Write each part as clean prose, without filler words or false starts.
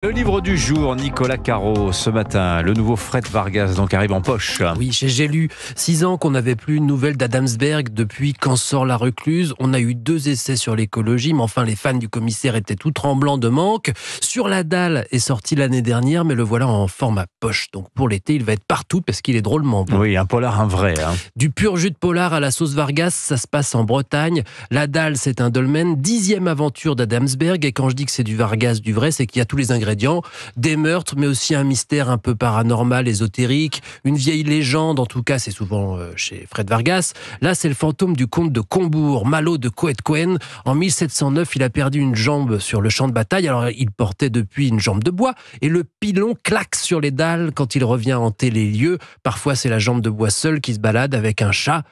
Le livre du jour, Nicolas Caro, ce matin, le nouveau Fred Vargas donc arrive en poche. Oui, j'ai lu 6 ans qu'on n'avait plus une nouvelle d'Adamsberg depuis Quand sort la recluse. On a eu 2 essais sur l'écologie, mais enfin les fans du commissaire étaient tout tremblants de manque. Sur la dalle est sorti l'année dernière, mais le voilà en format poche. Donc pour l'été, il va être partout parce qu'il est drôlement bon. Oui, un polar, un vrai. Du pur jus de polar à la sauce Vargas, ça se passe en Bretagne. La dalle, c'est un dolmen, 10e aventure d'Adamsberg. Et quand je dis que c'est du Vargas, du vrai, c'est qu'il y a tous les ingrédients. Des meurtres, mais aussi un mystère un peu paranormal, ésotérique, une vieille légende, en tout cas c'est souvent chez Fred Vargas. Là c'est le fantôme du comte de Combourg, Malo de Coët-Coën. En 1709, il a perdu une jambe sur le champ de bataille, alors il portait depuis une jambe de bois, et le pilon claque sur les dalles quand il revient hanter les lieux. Parfois c'est la jambe de bois seule qui se balade avec un chat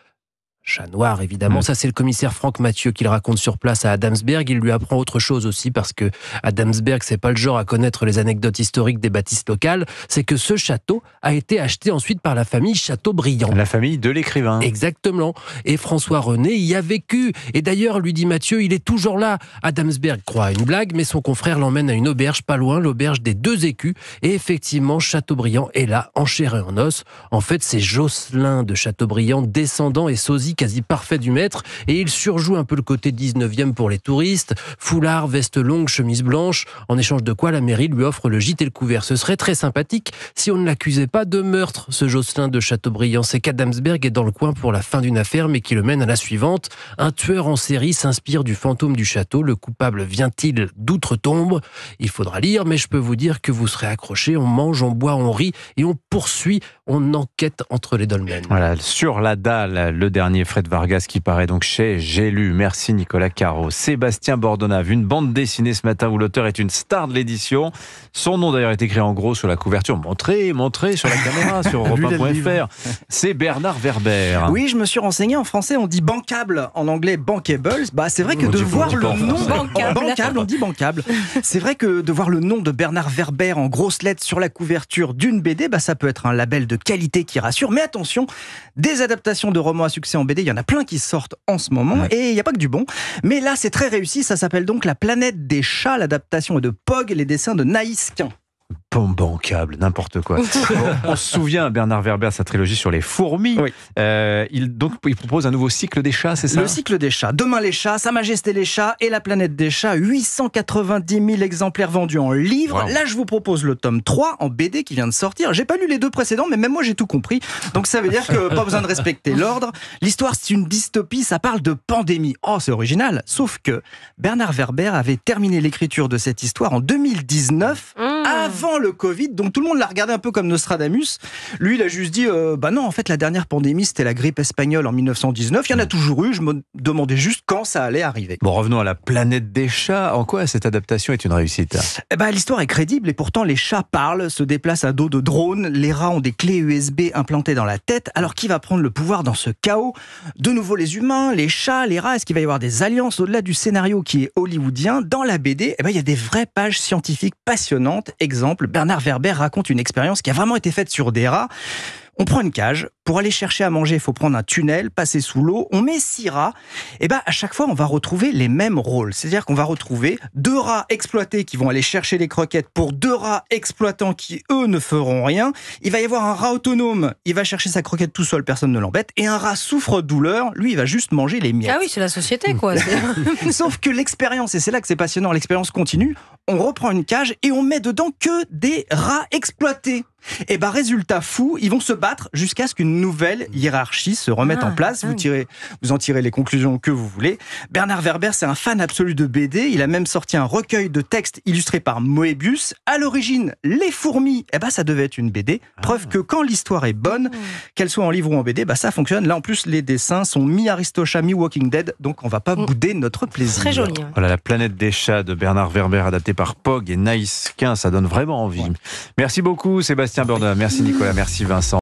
noir, évidemment. Ça, c'est le commissaire Franck Mathieu qui le raconte sur place à Adamsberg. Il lui apprend autre chose aussi, parce que Adamsberg, c'est pas le genre à connaître les anecdotes historiques des bâtisses locales. C'est que ce château a été acheté ensuite par la famille Chateaubriand. La famille de l'écrivain. Exactement. Et François René y a vécu. Et d'ailleurs, lui dit Mathieu, il est toujours là. Adamsberg croit à une blague, mais son confrère l'emmène à une auberge pas loin, l'auberge des 2 écus. Et effectivement, Chateaubriand est là, en chair et en os. En fait, c'est Jocelyn de Chateaubriand, descendant et sosie quasi parfait du maître, et il surjoue un peu le côté 19e pour les touristes, foulard, veste longue, chemise blanche, en échange de quoi la mairie lui offre le gîte et le couvert. Ce serait très sympathique si on ne l'accusait pas de meurtre, ce Jocelyn de Chateaubriand. C'est qu'Adamsberg est dans le coin pour la fin d'une affaire, mais qui le mène à la suivante. Un tueur en série s'inspire du fantôme du château. Le coupable vient-il d'outre-tombe? Il faudra lire, mais je peux vous dire que vous serez accrochés. On mange, on boit, on rit, et on poursuit, on enquête entre les dolmens. Voilà, sur la dalle, le dernier Fred Vargas qui paraît donc chez J'ai lu. Merci Nicolas Caro. Sébastien Bordenave, une bande dessinée ce matin où l'auteur est une star de l'édition. Son nom d'ailleurs est écrit en gros sur la couverture. Montrez sur la caméra, sur Europe1.fr. C'est Bernard Werber. Oui, je me suis renseigné. En français, on dit bancable. En anglais, bankables. C'est vrai que de voir le nom... Bancable, on dit bancable. C'est vrai que de voir le nom de Bernard Werber en grosses lettres sur la couverture d'une BD, ça peut être un label de qualité qui rassure. Mais attention, des adaptations de romans à succès en BD, il y en a plein qui sortent en ce moment, et il n'y a pas que du bon. Mais là, c'est très réussi. Ça s'appelle donc La planète des chats. L'adaptation est de Pog, les dessins de Naïs Quin. Bancable, n'importe quoi. On se souvient, Bernard Werber, sa trilogie sur les fourmis. Oui. Il propose un nouveau cycle des chats, c'est ça? Le cycle des chats. Demain les chats, Sa Majesté les chats et La planète des chats. 890 000 exemplaires vendus en livre. Wow. Là, je vous propose le tome 3 en BD qui vient de sortir. J'ai pas lu les 2 précédents, mais même moi, j'ai tout compris. Donc ça veut dire que pas besoin de respecter l'ordre. L'histoire, c'est une dystopie. Ça parle de pandémie. Oh, c'est original. Sauf que Bernard Werber avait terminé l'écriture de cette histoire en 2019. Avant le Covid, donc tout le monde l'a regardé un peu comme Nostradamus. Lui, il a juste dit non, en fait, la dernière pandémie, c'était la grippe espagnole en 1919. Il y en a toujours eu. Je me demandais juste quand ça allait arriver. Bon, revenons à La planète des chats. En quoi cette adaptation est une réussite? L'histoire est crédible et pourtant les chats parlent, se déplacent à dos de drones. Les rats ont des clés USB implantées dans la tête. Alors qui va prendre le pouvoir dans ce chaos? De nouveau les humains, les chats, les rats. Est-ce qu'il va y avoir des alliances au-delà du scénario qui est hollywoodien? Dans la BD, il y a des vraies pages scientifiques passionnantes. Exemple, Bernard Werber raconte une expérience qui a vraiment été faite sur des rats. On prend une cage. Pour aller chercher à manger, il faut prendre un tunnel, passer sous l'eau. On met 6 rats. À chaque fois, on va retrouver les mêmes rôles. C'est-à-dire qu'on va retrouver 2 rats exploités qui vont aller chercher les croquettes pour 2 rats exploitants qui, eux, ne feront rien. Il va y avoir un rat autonome. Il va chercher sa croquette tout seul, personne ne l'embête. Et un rat souffre-douleur, lui, il va juste manger les miettes. Ah oui, c'est la société, quoi. Sauf que l'expérience, et c'est là que c'est passionnant, l'expérience continue, on reprend une cage et on met dedans que des rats exploités. Résultat fou, ils vont se battre jusqu'à ce qu'une nouvelle hiérarchie se remette en place. Vous en tirez les conclusions que vous voulez. Bernard Werber, c'est un fan absolu de BD. Il a même sorti un recueil de textes illustrés par Moebius. À l'origine, Les fourmis, ça devait être une BD. Preuve que quand l'histoire est bonne, qu'elle soit en livre ou en BD, ça fonctionne. Là, en plus, les dessins sont mi-Aristocha, mi-Walking Dead. Donc, on va pas bouder notre plaisir. Très joli. Voilà, La planète des chats de Bernard Werber, adapté par Pog et Naïs Quin. Ça donne vraiment envie. Merci beaucoup, Sébastien Bordenave. Merci Nicolas, merci Vincent.